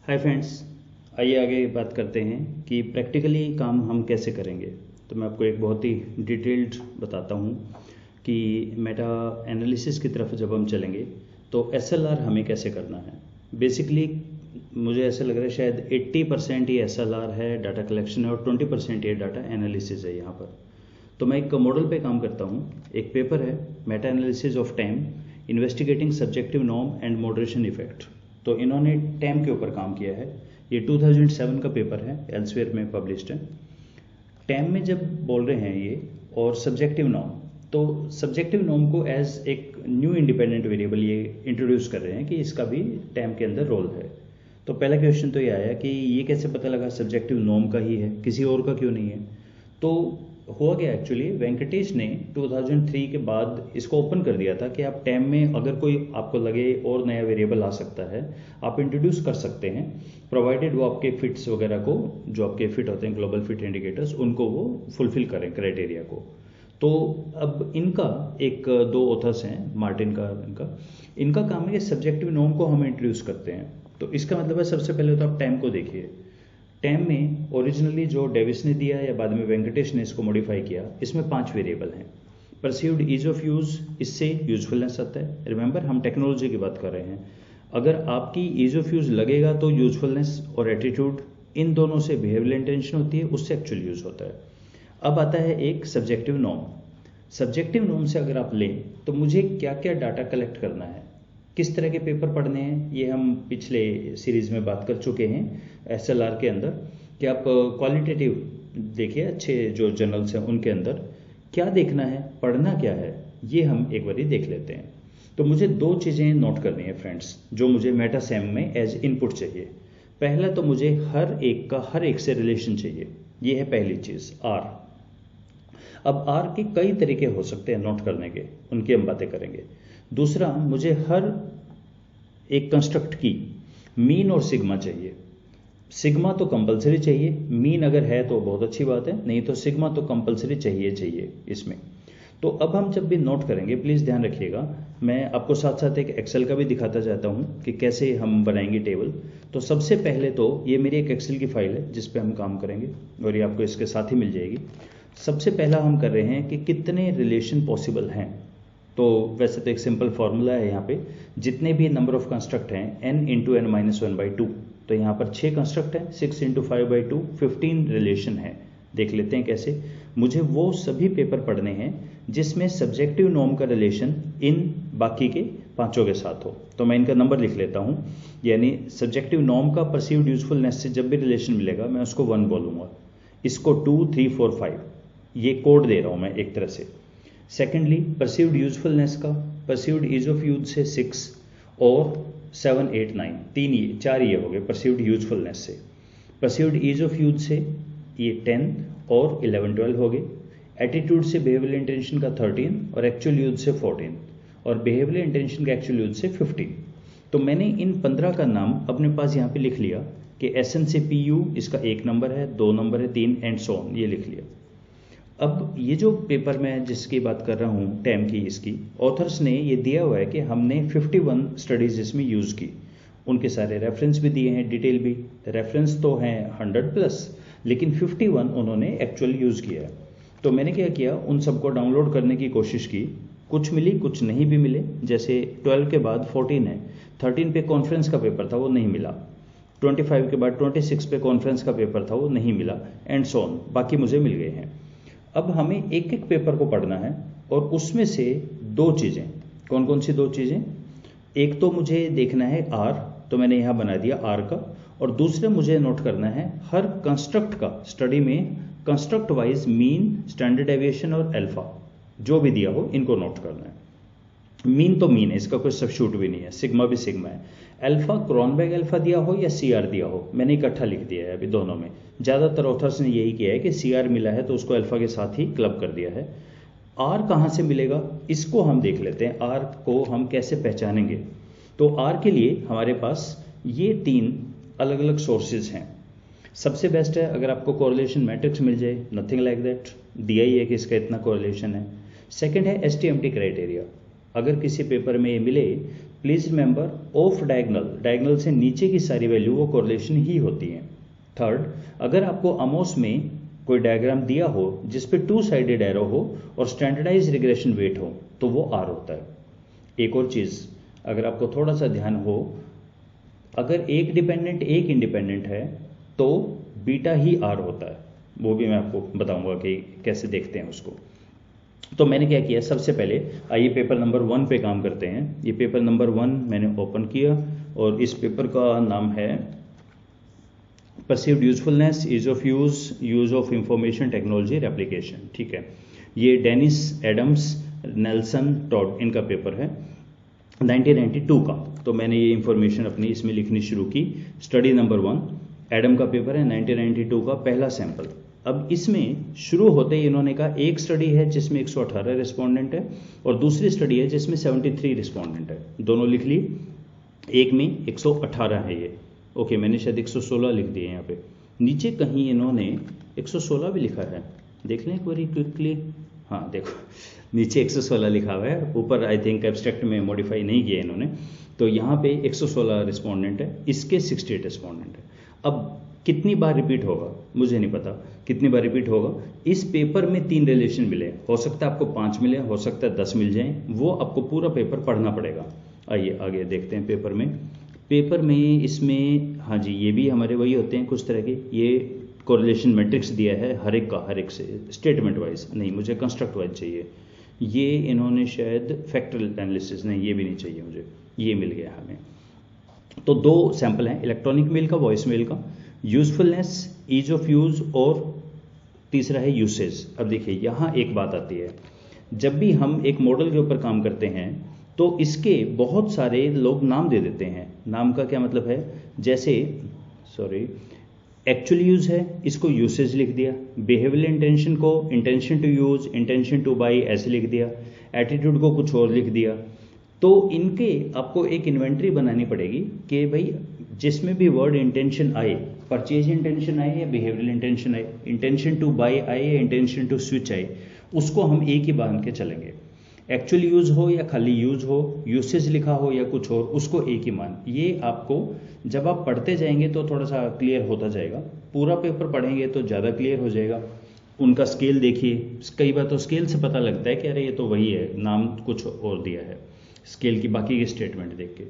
Hi friends, आइए आगे बात करते हैं कि प्रैक्टिकली काम हम कैसे करेंगे। तो मैं आपको एक बहुत ही डिटेल्ड बताता हूँ कि मेटा एनालिसिस की तरफ जब हम चलेंगे तो एसएलआर हमें कैसे करना है। बेसिकली मुझे ऐसा लग रहा है शायद 80% ही एसएलआर है, डाटा कलेक्शन है, और 20% ये डाटा एनालिसिस है यहाँ पर। तो मैं एक मॉडल पे काम करता हूँ। एक पेपर है, Meta analysis of time investigating subjective norm and moderation effect. तो इन्होंने टैम के ऊपर काम किया है। ये 2007 का पेपर है, एल्सवेयर में पब्लिश्ड है। टैम में जब बोल रहे हैं ये और सब्जेक्टिव नॉर्म, तो सब्जेक्टिव नॉर्म को एज एक न्यू इंडिपेंडेंट वेरिएबल ये इंट्रोड्यूस कर रहे हैं कि इसका भी टैम के अंदर रोल है। तो पहला क्वेश्चन तो ये आया कि ये कैसे पता लगा सब्जेक्टिव नॉर्म का ही है, किसी और का क्यों नहीं है। तो हुआ क्या, एक्चुअली वेंकटेश ने 2003 के बाद इसको ओपन कर दिया था कि आप टैम में अगर कोई आपको लगे और नया वेरिएबल आ सकता है, आप इंट्रोड्यूस कर सकते हैं, प्रोवाइडेड वो आपके फिट्स वगैरह को, जो आपके फिट होते हैं ग्लोबल फिट इंडिकेटर्स, उनको वो फुलफिल करें क्राइटेरिया को। तो अब इनका एक दो ऑथर्स हैं, मार्टिन का, इनका काम है कि सब्जेक्टिव नॉर्म को हम इंट्रोड्यूस करते हैं। तो इसका मतलब है सबसे पहले तो आप टाइम को देखिए। टाइम में ओरिजिनली जो डेविस ने दिया या बाद में वेंकटेश ने इसको मॉडिफाई किया, इसमें 5 वेरिएबल हैं। परसीव्ड ईज ऑफ यूज, इससे यूजफुलनेस आता है। रिमेंबर, हम टेक्नोलॉजी की बात कर रहे हैं। अगर आपकी ईज ऑफ यूज लगेगा तो यूजफुलनेस और एटीट्यूड, इन दोनों से बिहेवियरल इंटेंशन होती है, उससे एक्चुअल यूज होता है। अब आता है एक सब्जेक्टिव नॉर्म। सब्जेक्टिव नॉर्म से अगर आप लें तो मुझे क्या क्या डाटा कलेक्ट करना है, किस तरह के पेपर पढ़ने हैं, ये हम पिछले सीरीज में बात कर चुके हैं एसएलआर के अंदर। कि आप क्वालिटेटिव देखिए, अच्छे जो जर्नल्स हैं उनके अंदर क्या देखना है, पढ़ना क्या है, ये हम एक बार देख लेते हैं। तो मुझे 2 चीज़ें नोट करनी है फ्रेंड्स, जो मुझे मेटासेम में एज इनपुट चाहिए। पहला तो मुझे हर एक से रिलेशन चाहिए, ये है पहली चीज़, आर। अब आर के कई तरीके हो सकते हैं नोट करने के, उनकी हम बातें करेंगे। दूसरा, मुझे हर एक कंस्ट्रक्ट की मीन और सिग्मा चाहिए। सिग्मा तो कंपलसरी चाहिए, मीन अगर है तो बहुत अच्छी बात है, नहीं तो सिग्मा तो कंपलसरी चाहिए इसमें। तो अब हम जब भी नोट करेंगे, प्लीज़ ध्यान रखिएगा, मैं आपको साथ साथ एक एक्सेल का भी दिखाता जाता हूँ कि कैसे हम बनाएंगे टेबल। तो सबसे पहले तो ये मेरी एक एक्सेल की फाइल है जिस पे हम काम करेंगे, और ये आपको इसके साथ ही मिल जाएगी। सबसे पहला हम कर रहे हैं कि कितने रिलेशन पॉसिबल हैं। तो वैसे तो एक सिंपल फॉर्मूला है यहाँ पे, जितने भी नंबर ऑफ कंस्ट्रक्ट हैं n इंटू n माइनस 1/2। तो यहाँ पर 6 कंस्ट्रक्ट हैं, 6 इंटू 5/2, 15 रिलेशन है। देख लेते हैं कैसे। मुझे वो सभी पेपर पढ़ने हैं जिसमें सब्जेक्टिव नॉर्म का रिलेशन इन बाकी के 5 के साथ हो। तो मैं इनका नंबर लिख लेता हूँ, यानी सब्जेक्टिव नॉर्म का परसीव्ड यूजफुलनेस से जब भी रिलेशन मिलेगा मैं उसको 1 बोलूँगा, इसको 2, 3, 4, 5, ये कोड दे रहा हूँ मैं एक तरह से। सेकेंडली, परसीव्ड यूजफुलनेस का परसीव्ड ईज ऑफ यूज से 6 और 7, 8, 9, 4 ये हो गए परसीव्ड यूजफुलनेस से। परसीव्ड ईज ऑफ यूज से ये 10 और 11, 12 हो गए। एटीट्यूड से बिहेवियरल इंटेंशन का 13 और एक्चुअल यूज से 14 और बिहेवियरल इंटेंशन का एक्चुअल यूज से 15। तो मैंने इन 15 का नाम अपने पास यहाँ पे लिख लिया कि एसएन से पीयू, इसका 1 नंबर है, 2 नंबर है, 3 एंड सो ऑन, ये लिख लिया। अब ये जो पेपर मैं जिसकी बात कर रहा हूँ टैम की, इसकी ऑथर्स ने ये दिया हुआ है कि हमने 51 स्टडीज़ इसमें यूज़ की। उनके सारे रेफरेंस भी दिए हैं, डिटेल भी। रेफरेंस तो हैं 100+, लेकिन 51 उन्होंने एक्चुअल यूज़ किया है। तो मैंने क्या किया, उन सबको डाउनलोड करने की कोशिश की। कुछ मिली, कुछ नहीं भी मिले। जैसे 12 के बाद 14 है, 13 पे कॉन्फ्रेंस का पेपर था, वो नहीं मिला। 25 के बाद 26 पे कॉन्फ्रेंस का पेपर था, वो नहीं मिला, एंड सो ऑन, बाकी मुझे मिल गए हैं। अब हमें एक एक पेपर को पढ़ना है और उसमें से 2 चीज़ें, कौन कौन सी 2 चीज़ें, एक तो मुझे देखना है आर, तो मैंने यहाँ बना दिया आर का, और दूसरे मुझे नोट करना है हर कंस्ट्रक्ट का, स्टडी में construct wise mean, standard deviation और अल्फा जो भी दिया हो, इनको नोट करना है। मीन तो मीन है, इसका कोई सब्स्टिट्यूट भी नहीं है, सिग्मा भी सिग्मा है। अल्फा क्रॉनबेक अल्फा दिया हो या सीआर दिया हो, मैंने इकट्ठा लिख दिया है अभी दोनों में। ज़्यादातर ऑथर्स ने यही किया है कि सीआर मिला है तो उसको अल्फा के साथ ही क्लब कर दिया है। आर कहाँ से मिलेगा, इसको हम देख लेते हैं, आर को हम कैसे पहचानेंगे। तो आर के लिए हमारे पास ये 3 अलग अलग सोर्सेज हैं। सबसे बेस्ट है अगर आपको कोरिलेशन मैट्रिक्स मिल जाए, नथिंग लाइक दैट, दिया ही है कि इसका इतना कोरिलेशन है। सेकेंड है एसटीएमटी क्राइटेरिया। अगर किसी पेपर में ये मिले प्लीज रिमेंबर ऑफ डायगोनल से नीचे की सारी वैल्यू वो कोरिलेशन ही होती है। थर्ड, अगर आपको अमोस में कोई डायग्राम दिया हो जिस पे 2 साइडेड एरो हो और स्टैंडर्डाइज रिग्रेशन वेट हो तो वो आर होता है। एक और चीज अगर आपको थोड़ा सा ध्यान हो, अगर एक डिपेंडेंट एक इंडिपेंडेंट है तो बीटा ही आर होता है। वो भी मैं आपको बताऊंगा कि कैसे देखते हैं उसको। तो मैंने क्या किया, सबसे पहले आइए पेपर नंबर 1 पे काम करते हैं। ये पेपर नंबर 1 मैंने ओपन किया और इस पेपर का नाम है perceived usefulness, ease of use of information technology replication. ठीक है, ये डेनिस एडम्स नेल्सन टॉड इनका पेपर है 1992 का। तो मैंने ये इंफॉर्मेशन अपनी इसमें लिखनी शुरू की। स्टडी नंबर 1 एडम का पेपर है 1992 का, पहला सैंपल। अब इसमें शुरू होते ही इन्होंने कहा एक स्टडी है जिसमें 118 रिस्पोंडेंट है और दूसरी स्टडी है जिसमें 73 रिस्पोंडेंट है। दोनों लिख ली, एक में 118 है ये। ओके, मैंने शायद 116 लिख दिए यहाँ पे, नीचे कहीं इन्होंने 116 भी लिखा है, देख लें एक बार क्विकली। हाँ देखो, नीचे 116 लिखा हुआ है, ऊपर आई थिंक एब्स्ट्रैक्ट में मॉडिफाई नहीं किया इन्होंने। तो यहाँ पे 116 रिस्पोंडेंट है, इसके 68 रिस्पोंडेंट है। अब कितनी बार रिपीट होगा मुझे नहीं पता, कितनी बार रिपीट होगा। इस पेपर में 3 रिलेशन मिले, हो सकता है आपको 5 मिले, हो सकता है 10 मिल जाएं, वो आपको पूरा पेपर पढ़ना पड़ेगा। आइए आगे देखते हैं पेपर में इसमें हाँ जी, ये भी हमारे वही होते हैं कुछ तरह के। ये कोरिलेशन मैट्रिक्स दिया है हर एक से, स्टेटमेंट वाइज नहीं, मुझे कंस्ट्रक्ट वाइज चाहिए। ये इन्होंने शायद फैक्टरल एनालिसिस, नहीं ये भी नहीं चाहिए मुझे, ये मिल गया हमें। तो 2 सैंपल हैं, इलेक्ट्रॉनिक मेल का, वॉइस मेल का। यूजफुलनेस, ईज ऑफ यूज और तीसरा है यूसेज। अब देखिए यहाँ एक बात आती है, जब भी हम एक मॉडल के ऊपर काम करते हैं तो इसके बहुत सारे लोग नाम दे देते हैं। नाम का क्या मतलब है, जैसे एक्चुअल यूज है, इसको यूसेज लिख दिया। बिहेवियरल इंटेंशन को intention to use, intention to buy ऐसे लिख दिया। एटीट्यूड को कुछ और लिख दिया। तो इनके आपको एक इन्वेंट्री बनानी पड़ेगी कि भाई जिसमें भी वर्ड इंटेंशन आए, परचेज इंटेंशन आए या बिहेवियरल इंटेंशन आए, इंटेंशन टू बाई आए या इंटेंशन टू स्विच आए, उसको हम एक ही बांध के चलेंगे। एक्चुअल यूज हो या खाली यूज हो, यूसेज लिखा हो या कुछ और, उसको एक ही मान। ये आपको जब आप पढ़ते जाएंगे तो थोड़ा सा क्लियर होता जाएगा, पूरा पेपर पढ़ेंगे तो ज़्यादा क्लियर हो जाएगा। उनका स्केल देखिए, कई बार तो स्केल से पता लगता है कि अरे ये तो वही है, नाम कुछ और दिया है स्केल की, बाकी के स्टेटमेंट देख के।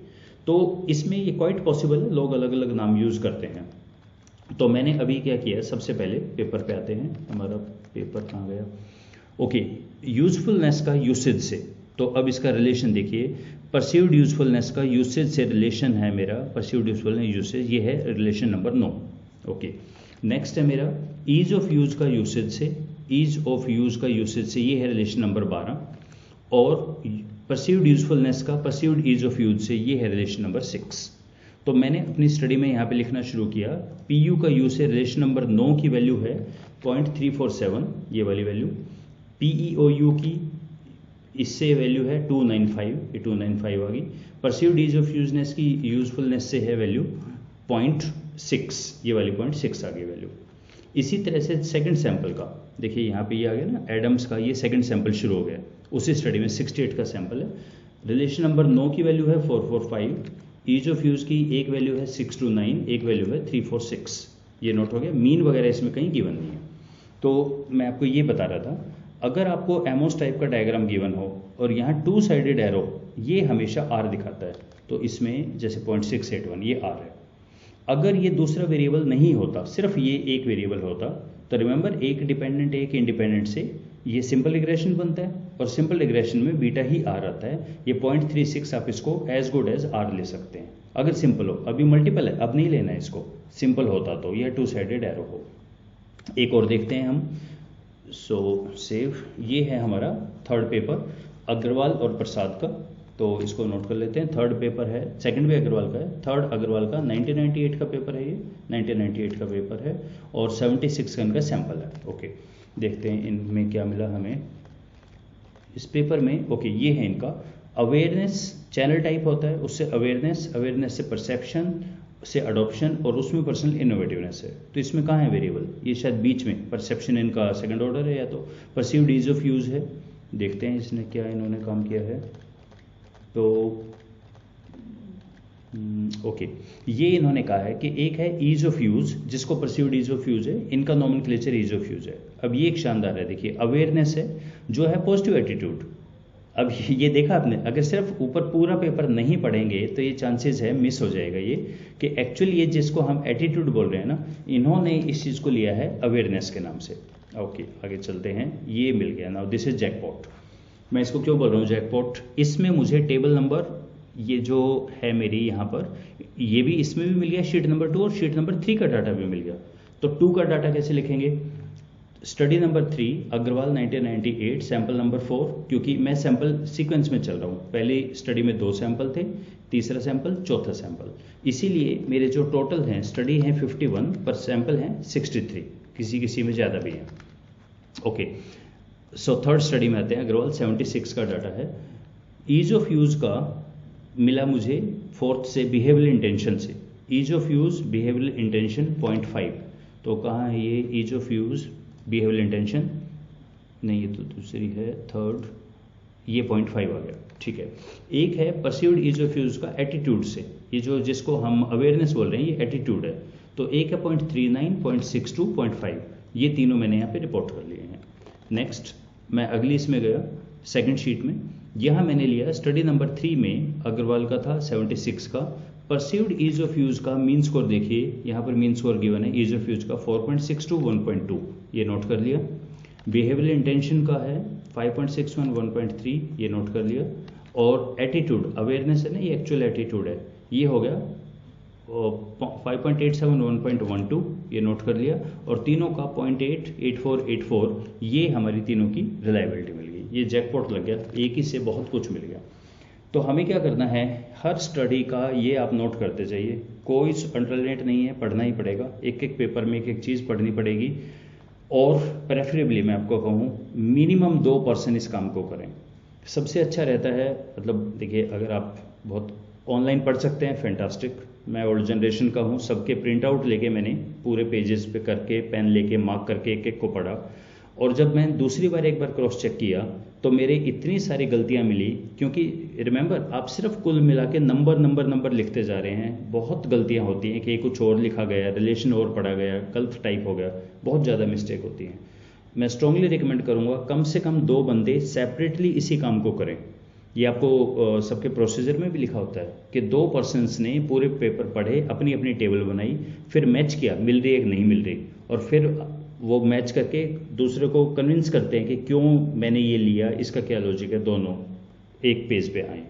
तो इसमें ये क्वाइट पॉसिबल है, लोग अलग अलग नाम यूज़ करते हैं। तो मैंने अभी क्या किया, सबसे पहले पेपर पे आते हैं। हमारा पेपर कहाँ गया, ओके, यूजफुलनेस का यूसेज से। तो अब इसका रिलेशन देखिए, परसीव्ड यूजफुलनेस का यूसेज से रिलेशन है मेरा, परसीव्ड यूजफुलनेस यूसेज, ये है रिलेशन नंबर 9। ओके, नेक्स्ट है मेरा ईज ऑफ यूज का यूसेज से, ईज ऑफ यूज का यूसेज से, ये है रिलेशन नंबर 12। और परसीव्ड यूजफुलनेस का परसीव्ड ईज ऑफ यूज से, ये है रिलेशन नंबर 6। तो मैंने अपनी स्टडी में यहाँ पे लिखना शुरू किया, पी यू का यू से रिलेशन नंबर 9 की वैल्यू है 0.347, ये वाली वैल्यू। PEOU की इससे वैल्यू है 295, ये 295 आ गई। परसीव्ड ईज ऑफ यूजनेस की यूजफुलनेस से है वैल्यू 0.6, ये वाली 0.6 आ गई वैल्यू। इसी तरह से सेकंड सैंपल का देखिए, यहाँ पे ये आ गया ना एडम्स का, ये सेकंड सैंपल शुरू हो गया उसी स्टडी में, 68 का सैंपल है। रिलेशन नंबर 9 की वैल्यू है 445, ईज ऑफ यूज की एक वैल्यू है 629, एक वैल्यू है 346, ये नोट हो गया। मीन वगैरह इसमें कहीं गिवन नहीं है। तो मैं आपको ये बता रहा था, अगर आपको एमोस टाइप का डायग्राम गिवन हो और यहाँ 2 साइडेड एरो, ये हमेशा आर दिखाता है, तो इसमें जैसे 0.681 ये आर है। अगर ये दूसरा वेरिएबल नहीं होता, सिर्फ ये एक वेरिएबल होता, तो रिमेंबर एक डिपेंडेंट एक इंडिपेंडेंट से ये सिंपल रिग्रेशन बनता है, और सिंपल रिग्रेशन में बीटा ही आर आता है। ये 0.36 आप इसको एज गुड एज आर ले सकते हैं अगर सिंपल हो। अभी मल्टीपल है, अब नहीं लेना है इसको, सिंपल होता तो यह 2 साइडेड एरो हो। एक और देखते हैं हम, सेव, ये है हमारा थर्ड पेपर अग्रवाल और प्रसाद का, तो इसको नोट कर लेते हैं। थर्ड पेपर है, सेकंड भी अग्रवाल का है, थर्ड अग्रवाल का 1998 का पेपर है, ये 1998 का पेपर है और 76 का इनका सैंपल है। ओके, देखते हैं इनमें क्या मिला हमें इस पेपर में। ओके, ये है इनका अवेयरनेस, चैनल टाइप होता है, उससे अवेयरनेस, अवेयरनेस से परसेप्शन, से अडॉप्शन, और उसमें पर्सनल इनोवेटिवनेस है। तो इसमें कहाँ है वेरिएबल, ये शायद बीच में, परसेप्शन इनका सेकंड ऑर्डर है या तो परसीव्ड ईज ऑफ यूज है। देखते हैं इसने क्या इन्होंने काम किया है। तो ओके, ये इन्होंने कहा है कि एक है ईज ऑफ यूज़, जिसको परसीव्ड ईज ऑफ यूज़ है, इनका नॉमेनक्लेचर ईज ऑफ यूज़ है। अब ये एक शानदार है, देखिए अवेयरनेस है जो है पॉजिटिव एटीट्यूड। अब ये देखा आपने, अगर सिर्फ ऊपर पूरा पेपर नहीं पढ़ेंगे तो ये चांसेस है मिस हो जाएगा ये कि एक्चुअली ये जिसको हम एटीट्यूड बोल रहे हैं ना, इन्होंने इस चीज़ को लिया है अवेयरनेस के नाम से। ओके, आगे चलते हैं। ये मिल गया, नाउ दिस इज जैकपॉट। मैं इसको क्यों बोल रहा हूँ जैकपॉट, इसमें मुझे टेबल नंबर ये जो है मेरी यहाँ पर, ये भी इसमें भी मिल गया, शीट नंबर 2 और शीट नंबर 3 का डाटा भी मिल गया। तो 2 का डाटा कैसे लिखेंगे, study number 3 Agarwal 1998, sample number 4, क्योंकि मैं सैंपल सीक्वेंस में चल रहा हूँ, पहली स्टडी में 2 सैंपल थे, तीसरा सैंपल, चौथा सैंपल, इसीलिए मेरे जो टोटल हैं स्टडी हैं 51 पर सैंपल हैं 63, किसी किसी में ज़्यादा भी हैं। ओके, सो थर्ड स्टडी में आते हैं, अग्रवाल 76 का डाटा है। ईज ऑफ यूज़ का मिला मुझे फोर्थ से बिहेवियरल इंटेंशन से, ease of use behavioural intention 0.5। तो कहाँ है ये ease of use behavioural intention, नहीं ये तो दूसरी है, थर्ड, ये 0.5 आ गया, ठीक है। एक है परसीव्ड ईज ऑफ यूज़ का एटीट्यूड से, ये जो जिसको हम अवेयरनेस बोल रहे हैं ये एटीट्यूड है। तो एक है 0.39, 0.62, 0.5, ये तीनों मैंने यहाँ पे रिपोर्ट कर लिए हैं। नेक्स्ट मैं अगली इसमें गया, सेकंड शीट में, यहाँ मैंने लिया स्टडी नंबर 3 में अग्रवाल का था 76 का, परसीव्ड ईज ऑफ यूज़ का मीन स्कोर देखिए, यहाँ पर मीन स्कोर गिवन है ईज ऑफ यूज़ का 4.62, 1.2, ये नोट कर लिया। बिहेवियरल इंटेंशन का है 5.61, 1.3, ये नोट कर लिया। और एटीट्यूड अवेयरनेस है ना, ये एक्चुअल एटीट्यूड है, ये हो गया 5.87, 1.12, ये नोट कर लिया। और तीनों का 0.8, 84, 84, ये हमारी तीनों की रिलायबिलिटी मिल गई। ये जैकपॉट लग गया, एक ही से बहुत कुछ मिल गया। तो हमें क्या करना है, हर स्टडी का ये आप नोट करते जाइए, कोई अल्टरनेट नहीं है, पढ़ना ही पड़ेगा, एक एक पेपर में एक एक चीज़ पढ़नी पड़ेगी। और प्रेफरेबली मैं आपको कहूँ मिनिमम 2% इस काम को करें, सबसे अच्छा रहता है। मतलब देखिए, अगर आप बहुत ऑनलाइन पढ़ सकते हैं फैंटास्टिक, मैं ओल्ड जनरेशन का हूँ, सबके प्रिंट आउट लेके मैंने पूरे पेजेस पे करके पेन लेके मार्क करके एक एक को पढ़ा। और जब मैं दूसरी बार एक बार क्रॉस चेक किया तो मेरे इतनी सारी गलतियां मिली, क्योंकि रिमेंबर आप सिर्फ कुल मिला के नंबर लिखते जा रहे हैं, बहुत गलतियां होती हैं कि कुछ और लिखा गया, रिलेशन और पढ़ा गया, गलत टाइप हो गया, बहुत ज़्यादा मिस्टेक होती हैं। मैं स्ट्रांगली रिकमेंड करूँगा कम से कम 2 बंदे सेपरेटली इसी काम को करें। ये आपको सबके प्रोसीजर में भी लिखा होता है कि 2 पर्सन्स ने पूरे पेपर पढ़े, अपनी अपनी टेबल बनाई, फिर मैच किया, मिल रही है कि नहीं मिल रही, और फिर वो मैच करके दूसरे को कन्विंस करते हैं कि क्यों मैंने ये लिया, इसका क्या लॉजिक है, दोनों एक पेज पे आए।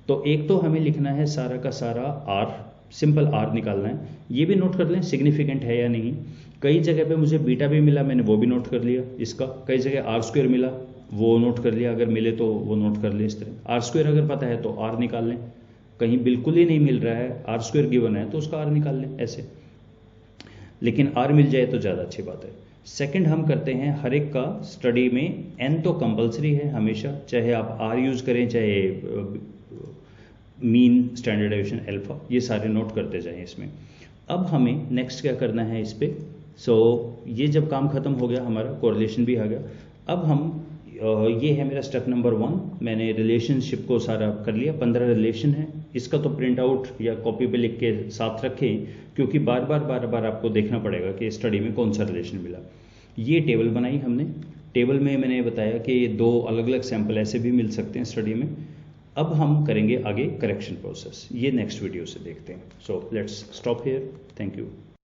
तो एक तो हमें लिखना है सारा का सारा आर, सिंपल आर निकालना है, ये भी नोट कर लें सिग्निफिकेंट है या नहीं। कई जगह पे मुझे बीटा भी मिला, मैंने वो भी नोट कर लिया इसका। कई जगह आर स्क्वायर मिला, वो नोट कर लिया, अगर मिले तो वो नोट कर ले। इस तरह आर स्क्वायर अगर पता है तो आर निकाल लें, कहीं बिल्कुल ही नहीं मिल रहा है, आर स्क्वायर गिवन है तो उसका आर निकाल लें ऐसे, लेकिन आर मिल जाए तो ज़्यादा अच्छी बात है। सेकंड हम करते हैं हर एक का स्टडी में एन तो कंपलसरी है हमेशा, चाहे आप आर यूज़ करें चाहे मीन, स्टैंडर्ड डेविएशन, अल्फा, ये सारे नोट करते जाएं इसमें। अब हमें नेक्स्ट क्या करना है इस पर। ये जब काम खत्म हो गया हमारा, कोरिलेशन भी आ गया, अब हम ये है मेरा स्टेप नंबर 1, मैंने रिलेशनशिप को सारा कर लिया, 15 रिलेशन है। इसका तो प्रिंट आउट या कॉपी पे लिख के साथ रखें, क्योंकि बार बार आपको देखना पड़ेगा कि स्टडी में कौन सा रिलेशन मिला। ये टेबल बनाई हमने, टेबल में मैंने बताया कि 2 अलग अलग सैंपल ऐसे भी मिल सकते हैं स्टडी में। अब हम करेंगे आगे करेक्शन प्रोसेस, ये नेक्स्ट वीडियो से देखते हैं। So let's stop here, thank you.